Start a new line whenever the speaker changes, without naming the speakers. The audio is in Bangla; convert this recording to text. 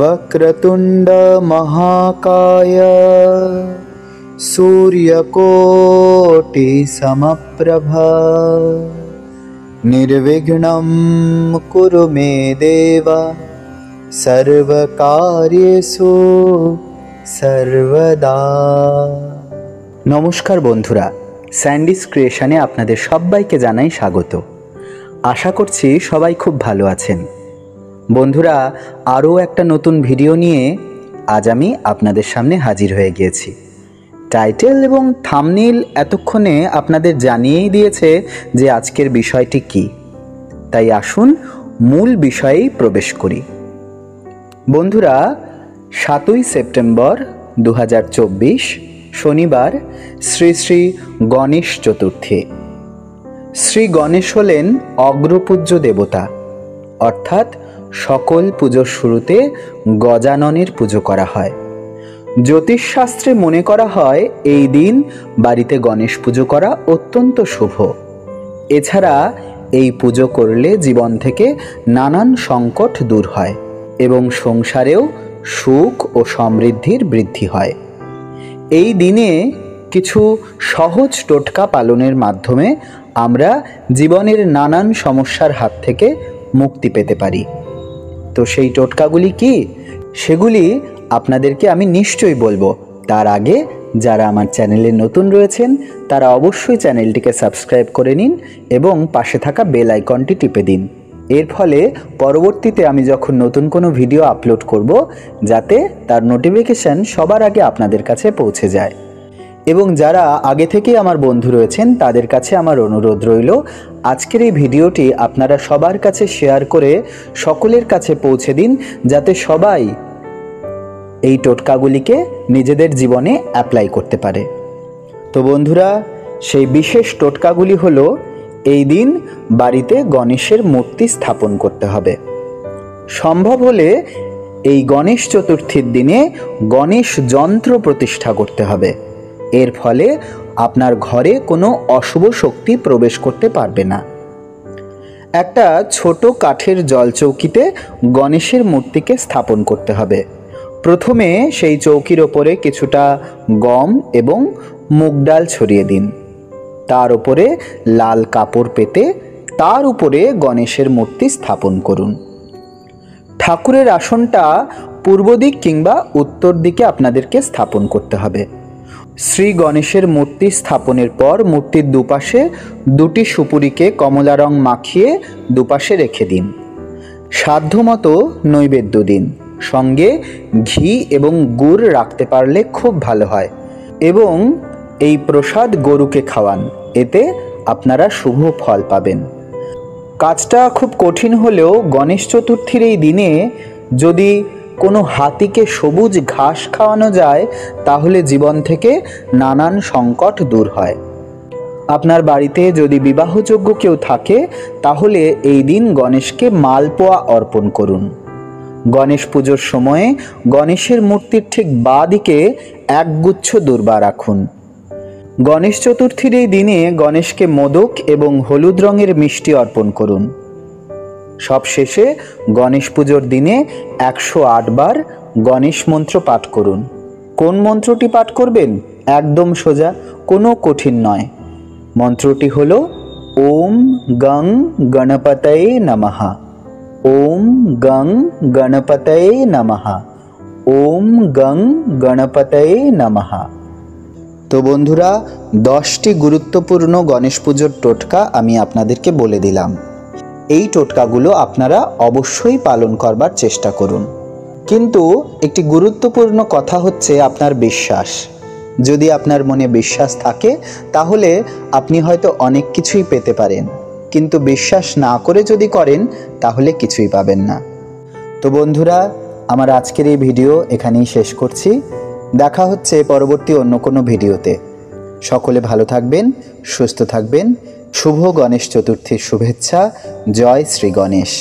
वक्रतुंड महाकाय सूर्यकोटि समप्रभा निर्विघ्नं कुरु मे देव सर्वकार्येषु सर्वदा। नमस्कार बंधुरा, স্যান্ডিস ক্রিয়েশনে আপনাদের সবাইকে জানাই স্বাগত। আশা করছি সবাই খুব ভালো আছেন। বন্ধুরা, আরও একটা নতুন ভিডিও নিয়ে আজ আমি আপনাদের সামনে হাজির হয়ে গিয়েছি। টাইটেল এবং থাম্বনেইল এতক্ষণে আপনাদের জানিয়েই দিয়েছে যে আজকের বিষয়টি কি। তাই আসুন মূল বিষয়েই প্রবেশ করি। বন্ধুরা, 7ই সেপ্টেম্বর 2024 শনিবার শ্রী শ্রী গণেশ চতুর্থী। শ্রী গণেশ হলেন অগ্রপূজ্য দেবতা, অর্থাৎ সকল পুজোর শুরুতে গজাননের পুজো করা হয়। জ্যোতিষশাস্ত্রে মনে করা হয় এই দিন বাড়িতে গণেশ পুজো করা অত্যন্ত শুভ। এছাড়া এই পুজো করলে জীবন থেকে নানান সংকট দূর হয় এবং সংসারেও সুখ ও সমৃদ্ধির বৃদ্ধি হয়। এই দিনে কিছু সহজ টোটকা পালনের মাধ্যমে আমরা জীবনের নানান সমস্যার হাত থেকে মুক্তি পেতে পারি। তো সেই টোটকাগুলি কি, সেগুলি আপনাদেরকে আমি নিশ্চয়ই বলবো। তার আগে যারা আমার চ্যানেলে নতুন রয়েছেন তারা অবশ্যই চ্যানেলটিকে সাবস্ক্রাইব করে নিন এবং পাশে থাকা বেল আইকনটি টিপে দিন। এর ফলে পরবর্তীতে আমি যখন নতুন কোনো ভিডিও আপলোড করব, যাতে তার নোটিফিকেশান সবার আগে আপনাদের কাছে পৌঁছে যায়। এবং যারা আগে থেকেই আমার বন্ধু রয়েছেন তাদের কাছে আমার অনুরোধ রইল, আজকের এই ভিডিওটি আপনারা সবার কাছে শেয়ার করে সকলের কাছে পৌঁছে দিন, যাতে সবাই এই টোটকাগুলিকে নিজেদের জীবনে অ্যাপ্লাই করতে পারে। তো বন্ধুরা, সেই বিশেষ টোটকাগুলি হলো, এই দিন বাড়িতে গণেশের মূর্তি স্থাপন করতে হবে। সম্ভব হলে এই গণেশ চতুর্থীর দিনে গণেশ যন্ত্র প্রতিষ্ঠা করতে হবে। এর ফলে আপনার ঘরে কোনো অশুভ শক্তি প্রবেশ করতে পারবে না। একটা ছোট কাঠের জলচৌকিতে গণেশের মূর্তিকে স্থাপন করতে হবে। প্রথমে সেই চৌকির ওপরে কিছুটা গম এবং মুগ ডাল ছড়িয়ে দিন। তার উপরে লাল কাপড় পেতে তার উপরে গণেশের মূর্তি স্থাপন করুন। ঠাকুরের আসনটা পূর্ব দিক কিংবা উত্তর দিকে আপনাদেরকে স্থাপন করতে হবে। শ্রী গণেশের মূর্তি স্থাপনের পর মূর্তির দুপাশে দুটি সুপুরিকে কমলা রং মাখিয়ে দুপাশে রেখে দিন। সাধ্যমতো নৈবেদ্য দিন, সঙ্গে ঘি এবং গুড় রাখতে পারলে খুব ভালো হয়। এবং এই প্রসাদ গরুকে খাওয়ান, এতে আপনারা শুভ ফল পাবেন। কাজটা খুব কঠিন হলেও গণেশ চতুর্থীর এই দিনে যদি কোনো হাতিকে সবুজ ঘাস খাওয়ানো যায়, তাহলে জীবন থেকে নানান সংকট দূর হয়। আপনার বাড়িতে যদি বিবাহযোগ্য কেউ থাকে, তাহলে এই দিন গণেশকে মালপোয়া অর্পণ করুন। গণেশ পুজোর সময়ে গণেশের মূর্তির ঠিক বাঁ দিকে একগুচ্ছ দূর্বা রাখুন। গণেশ চতুর্থীর এই দিনে গণেশকে মোদক এবং হলুদ রঙের মিষ্টি অর্পণ করুন। সবশেষে গণেশ পুজোর দিনে 108 বার গণেশ মন্ত্র পাঠ করুন। কোন মন্ত্রটি পাঠ করবেন? একদম সোজা, কোনো কঠিন নয়। মন্ত্রটি হলো ওম গং গণপতয়ে নমঃ, ওম গং গণপতয়ে নমঃ, ওম গং গণপতয়ে নমঃ। তো বন্ধুরা, 10টি গুরুত্বপূর্ণ গণেশ পুজোর টোটকা আমি আপনাদেরকে বলে দিলাম। এই টোটকাগুলো আপনারা অবশ্যই পালন করবার চেষ্টা করুন। কিন্তু একটি গুরুত্বপূর্ণ কথা হচ্ছে আপনার বিশ্বাস। যদি আপনার মনে বিশ্বাস থাকে, তাহলে আপনি হয়তো অনেক কিছুই পেতে পারেন, কিন্তু বিশ্বাস না করে যদি করেন, তাহলে কিছুই পাবেন না। তো বন্ধুরা, আমার আজকের এই ভিডিও এখানেই শেষ করছি। দেখা হচ্ছে পরবর্তী অন্য কোনো ভিডিওতে। সকলে ভালো থাকবেন, সুস্থ থাকবেন। শুভ গণেশ চতুর্থীর শুভেচ্ছা। জয় শ্রী গণেশ।